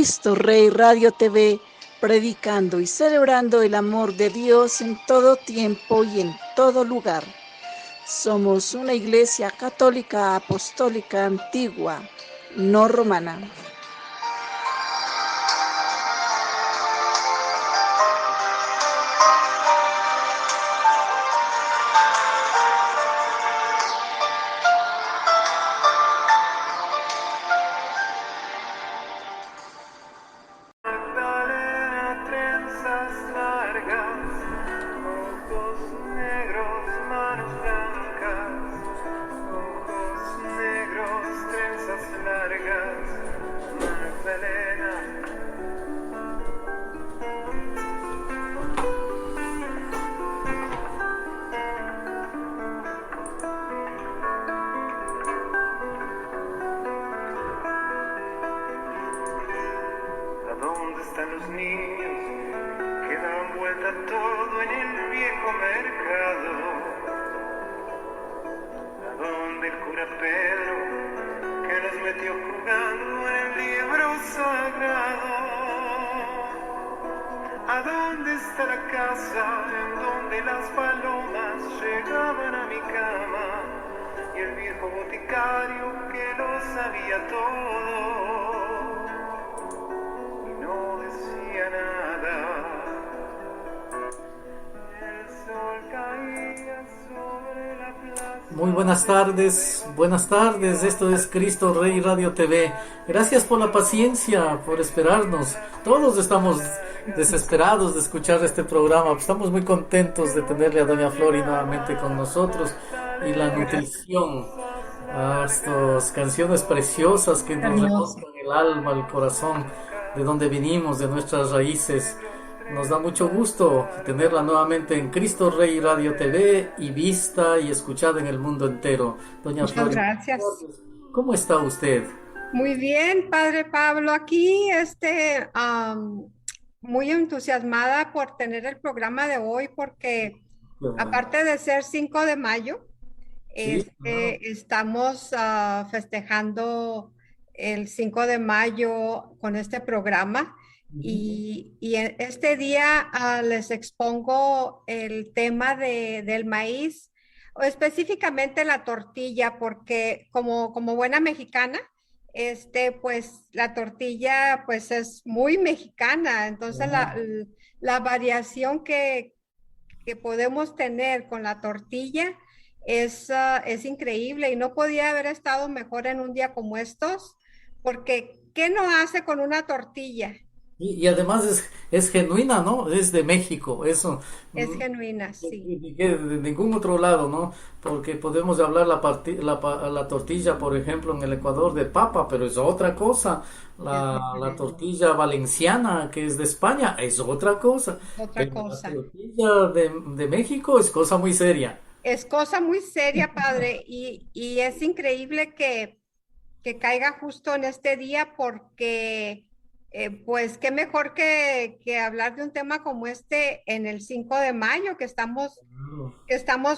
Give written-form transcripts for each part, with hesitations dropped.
Cristo Rey Radio TV, predicando y celebrando el amor de Dios en todo tiempo y en todo lugar. Somos una iglesia católica apostólica antigua, no romana. Muy buenas tardes, esto es Cristo Rey Radio TV. Gracias por la paciencia, por esperarnos. Todos estamos desesperados de escuchar este programa. Estamos muy contentos de tenerle a Doña Flori nuevamente con nosotros y la nutrición, a estas canciones preciosas que nos remontan el alma, el corazón, de donde vinimos, de nuestras raíces. Nos da mucho gusto tenerla nuevamente en Cristo Rey Radio TV y vista y escuchada en el mundo entero. Doña Muchas gracias. ¿Cómo está usted? Muy bien, Padre Pablo. Aquí muy entusiasmada por tener el programa de hoy porque aparte de ser 5 de mayo, Sí, estamos festejando el 5 de mayo con este programa. Y en este día les expongo el tema del maíz, o específicamente la tortilla, porque como buena mexicana, pues la tortilla pues es muy mexicana. Entonces la variación que podemos tener con la tortilla es increíble y no podía haber estado mejor en un día como estos, porque ¿qué no hace con una tortilla? y además es genuina, ¿no? Es de México, eso. Es genuina, sí. De ningún otro lado, ¿no? Porque podemos hablar la tortilla, por ejemplo, en el Ecuador de papa, pero es otra cosa. La tortilla valenciana, que es de España, es otra cosa. Otra Pero la cosa. tortilla de México es cosa muy seria. Es cosa muy seria, padre, y es increíble que caiga justo en este día porque, pues, qué mejor que hablar de un tema como este en el 5 de mayo que estamos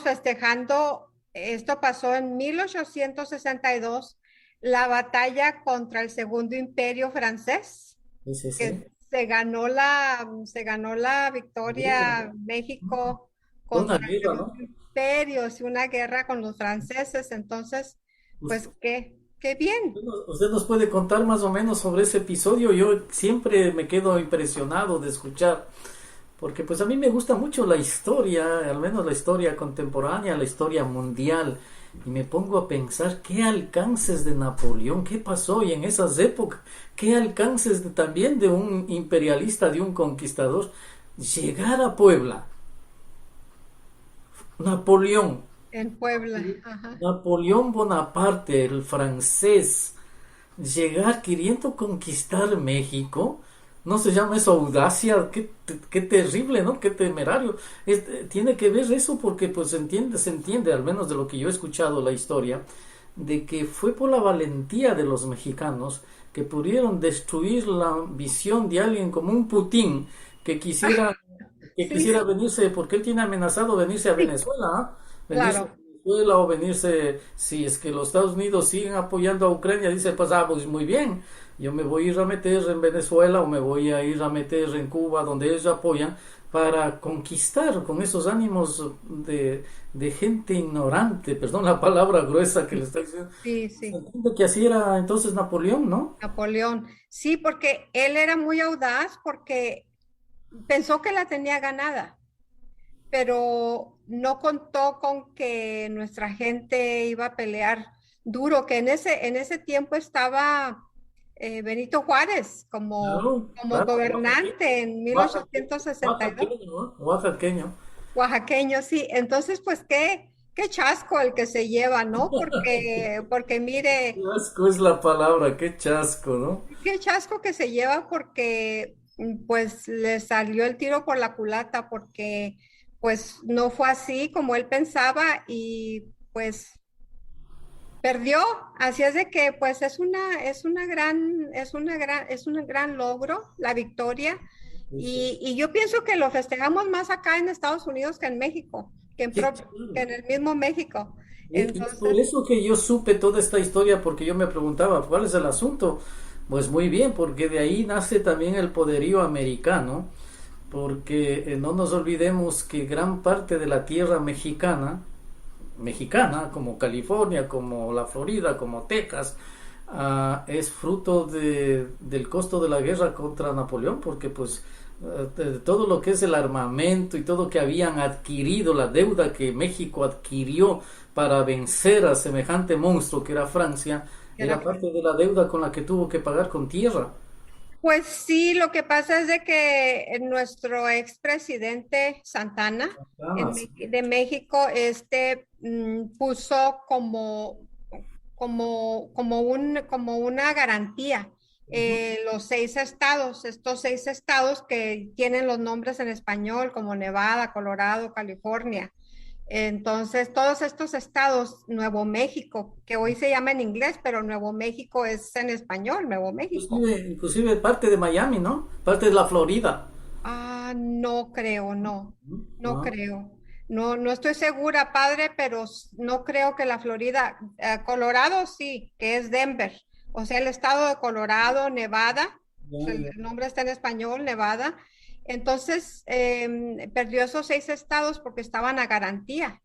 festejando. Esto pasó en 1862, la batalla contra el Segundo Imperio francés, Sí, sí, sí. que se ganó la victoria México Fue una contra el guerra, Segundo ¿no? Imperio, y una guerra con los franceses. Entonces, pues qué bien. Usted nos puede contar más o menos sobre ese episodio. Yo siempre me quedo impresionado de escuchar, porque pues a mí me gusta mucho la historia, al menos la historia contemporánea, la historia mundial, y me pongo a pensar qué alcances de Napoleón, qué pasó y en esas épocas, qué alcances también de un imperialista, de un conquistador, llegar a Puebla, Napoleón. En Puebla, ajá. Napoleón Bonaparte, el francés, llegar queriendo conquistar México, no se llama eso audacia, qué terrible, ¿no? Qué temerario. Tiene que ver eso porque pues se entiende, al menos de lo que yo he escuchado la historia, de que fue por la valentía de los mexicanos que pudieron destruir la visión de alguien como un Putin que quisiera que Sí, quisiera venirse, porque él tiene amenazado venirse a sí, Venezuela, ¿ah? Venirse a claro. Venezuela o venirse, si es que los Estados Unidos siguen apoyando a Ucrania, dice, pues, pues muy bien, yo me voy a ir a meter en Venezuela o me voy a ir a meter en Cuba, donde ellos apoyan, para conquistar con esos ánimos de gente ignorante, perdón la palabra gruesa que le estoy diciendo. Sí, Se sí, entiende que así era entonces Napoleón, ¿no? Napoleón. Sí, porque él era muy audaz porque pensó que la tenía ganada, pero no contó con que nuestra gente iba a pelear duro, que en ese tiempo estaba Benito Juárez Claro, como claro, gobernante en oaxaqueño, 1862. ¿no? Oaxaqueño. Oaxaqueño, sí. Entonces, pues qué chasco el que se lleva, ¿no? Porque Qué mire, asco es la palabra, qué chasco, ¿no? qué chasco que se lleva porque pues le salió el tiro por la culata porque pues no fue así como él pensaba y pues perdió. Así es de que pues es un gran logro la victoria Sí, sí. y yo pienso que lo festejamos más acá en Estados Unidos que en México, Sí, que claro. en el mismo México. Y es por Entonces, eso que yo supe toda esta historia, porque yo me preguntaba, ¿cuál es el asunto? Pues muy bien, porque de ahí nace también el poderío americano, porque no nos olvidemos que gran parte de la tierra mexicana, como California, como la Florida, como Texas, es fruto del costo de la guerra contra Napoleón, porque pues de todo lo que es el armamento y todo que habían adquirido, la deuda que México adquirió para vencer a semejante monstruo que era Francia, era era parte de la deuda con la que tuvo que pagar con tierra. pues sí, lo que pasa es de que nuestro expresidente Santana Ganas. De México puso como una garantía los 6 estados, estos 6 estados que tienen los nombres en español como Nevada, Colorado, California. Entonces, todos estos estados, Nuevo México, que hoy se llama en inglés, pero Nuevo México es en español, Nuevo México. Inclusive parte de Miami, ¿no? Parte de la Florida. Ah, no creo, no Ah, creo. No, no estoy segura, padre, pero no creo que la Florida, Colorado sí, que es Denver. O sea, el estado de Colorado, Nevada, ya, o sea, ya. el nombre está en español, Nevada. Entonces, perdió esos 6 estados porque estaban a garantía,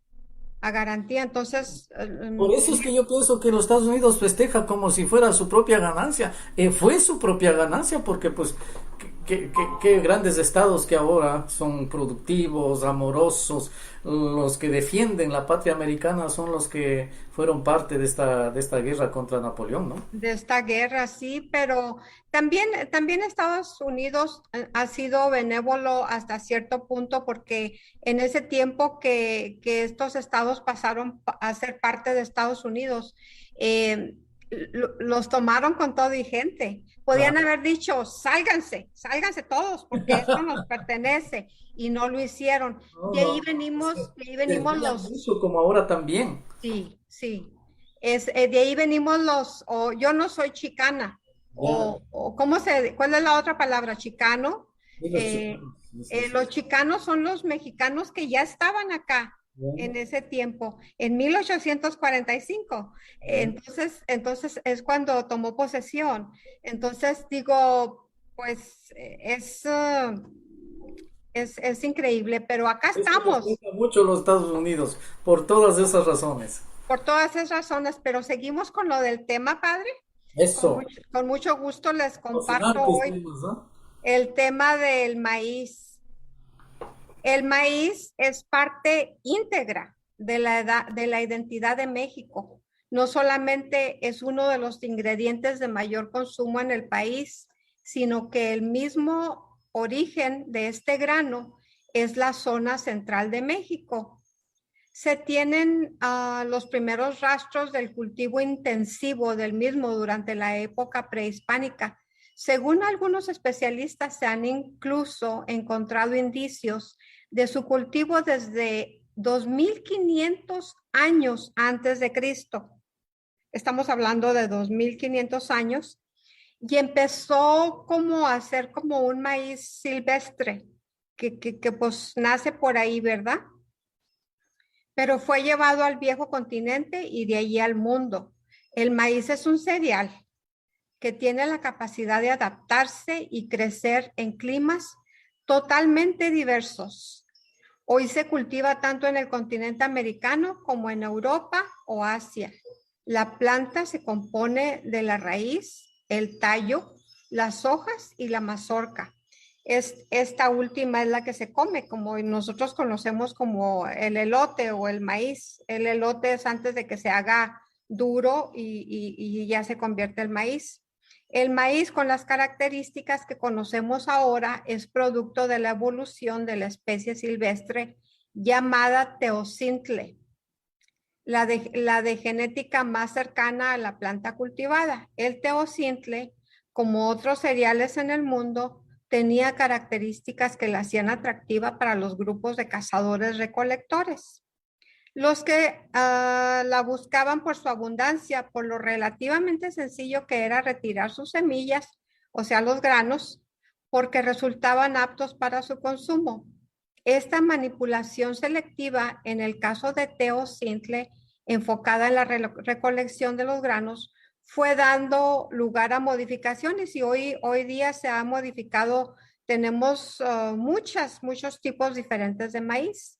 a garantía. Entonces, Por eso es que yo pienso que los Estados Unidos festeja como si fuera su propia ganancia. Fue su propia ganancia porque pues qué grandes estados que ahora son productivos, amorosos, los que defienden la patria americana son los que fueron parte de esta guerra contra Napoleón, ¿no? de esta guerra, sí, pero también Estados Unidos ha sido benévolo hasta cierto punto porque en ese tiempo que estos estados pasaron a ser parte de Estados Unidos, eh, los tomaron con todo y gente. Podían Claro. haber dicho, sálganse, sálganse todos, porque esto nos pertenece, y no lo hicieron. No, no, es que De ahí venimos servían los. mucho como ahora también. Sí, sí. De ahí venimos o yo no soy chicana, Ya, ¿cuál es la otra palabra? Chicano. y los Eh, chicanos. Sí, sí, sí. los chicanos son los mexicanos que ya estaban acá Ya, en ese tiempo, en 1845. ya. Entonces es cuando tomó posesión. Entonces digo, pues es increíble, pero acá Esto estamos. festeja mucho los Estados Unidos por todas esas razones. Por todas esas razones, pero seguimos con lo del tema, padre. Eso, Con mucho gusto les comparto emocionantes hoy temas, ¿no? el tema del maíz. El maíz es parte íntegra de la identidad de México. No solamente es uno de los ingredientes de mayor consumo en el país, sino que el mismo origen de este grano es la zona central de México. Se tienen los primeros rastros del cultivo intensivo del mismo durante la época prehispánica. Según algunos especialistas, se han incluso encontrado indicios de su cultivo desde 2500 años antes de Cristo. Estamos hablando de 2500 años y empezó como a ser como un maíz silvestre que pues nace por ahí, ¿verdad? Pero fue llevado al viejo continente y de allí al mundo. El maíz es un cereal que tiene la capacidad de adaptarse y crecer en climas totalmente diversos. Hoy se cultiva tanto en el continente americano como en Europa o Asia. La planta se compone de la raíz, el tallo, las hojas y la mazorca. Esta última es la que se come, como nosotros conocemos como el elote o el maíz. El elote es antes de que se haga duro y ya se convierte el maíz. El maíz, con las características que conocemos ahora, es producto de la evolución de la especie silvestre llamada teocintle, la de genética más cercana a la planta cultivada. El teocintle, como otros cereales en el mundo, tenía características que la hacían atractiva para los grupos de cazadores-recolectores. Los que la buscaban por su abundancia, por lo relativamente sencillo que era retirar sus semillas, o sea, los granos, porque resultaban aptos para su consumo. Esta manipulación selectiva, en el caso de teocintle, enfocada en la recolección de los granos, fue dando lugar a modificaciones y hoy día se ha modificado, tenemos muchos tipos diferentes de maíz.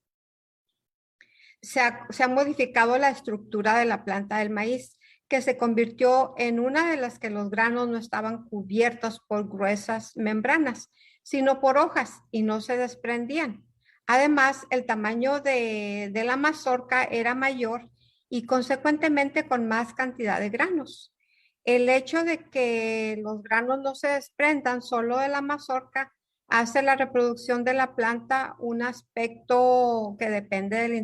Se ha modificado la estructura de la planta del maíz, que se convirtió en una de las que los granos no estaban cubiertos por gruesas membranas, sino por hojas y no se desprendían. Además, el tamaño de la mazorca era mayor y consecuentemente con más cantidad de granos. El hecho de que los granos no se desprendan solo de la mazorca hace la reproducción de la planta un aspecto que depende de la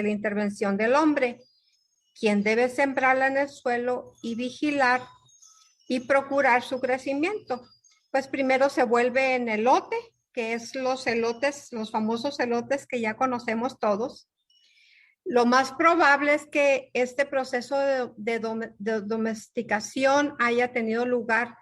intervención del hombre, quien debe sembrarla en el suelo y vigilar y procurar su crecimiento. Pues primero se vuelve en elote, que es los elotes, los famosos elotes que ya conocemos todos. Lo más probable es que este proceso de domesticación haya tenido lugar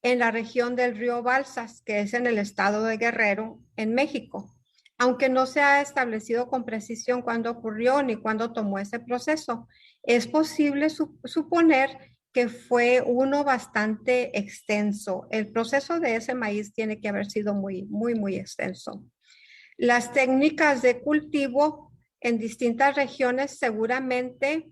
en la región del río Balsas, que es en el estado de Guerrero, en México, aunque no se ha establecido con precisión cuándo ocurrió ni cuándo tomó ese proceso. Es posible suponer que fue uno bastante extenso. El proceso de ese maíz tiene que haber sido muy extenso. Las técnicas de cultivo en distintas regiones seguramente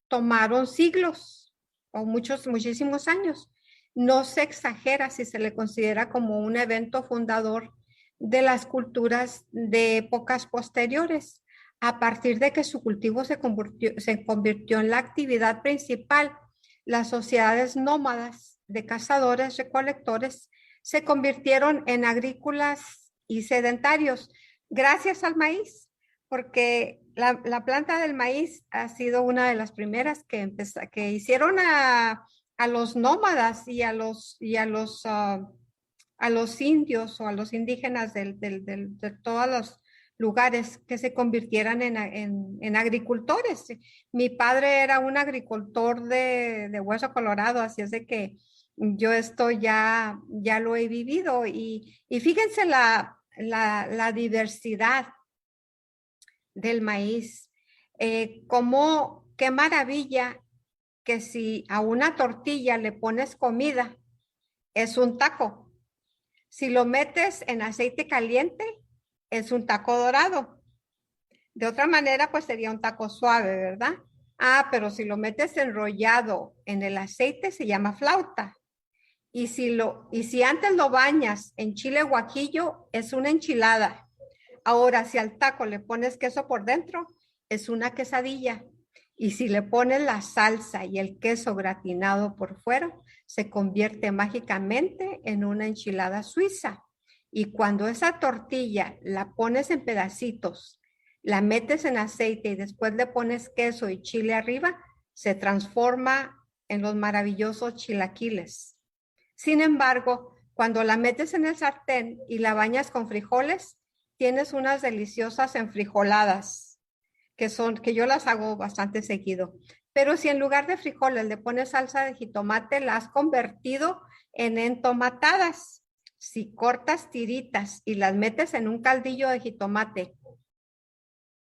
tomaron siglos o muchísimos años. No se exagera si se le considera como un evento fundador de las culturas de épocas posteriores, a partir de que su cultivo se convirtió en la actividad principal. Las sociedades nómadas de cazadores-recolectores se convirtieron en agrícolas y sedentarios gracias al maíz, porque la planta del maíz ha sido una de las primeras que hicieron a los nómadas y a los indios o a los indígenas de todos los lugares que se convirtieran en agricultores. Mi padre era un agricultor de Hueso Colorado, así es de que yo esto ya lo he vivido y fíjense la diversidad del maíz. Qué maravilla que si a una tortilla le pones comida, es un taco. Si lo metes en aceite caliente, es un taco dorado. De otra manera, pues sería un taco suave, ¿verdad? Pero si lo metes enrollado en el aceite, se llama flauta. Y si antes lo bañas en chile guajillo, es una enchilada. Ahora, si al taco le pones queso por dentro, es una quesadilla. Y si le pones la salsa y el queso gratinado por fuera, se convierte mágicamente en una enchilada suiza. Y cuando esa tortilla la pones en pedacitos, la metes en aceite y después le pones queso y chile arriba, se transforma en los maravillosos chilaquiles. Sin embargo, cuando la metes en el sartén y la bañas con frijoles, tienes unas deliciosas enfrijoladas, que yo las hago bastante seguido. Pero si en lugar de frijoles le pones salsa de jitomate, la has convertido en entomatadas. Si cortas tiritas y las metes en un caldillo de jitomate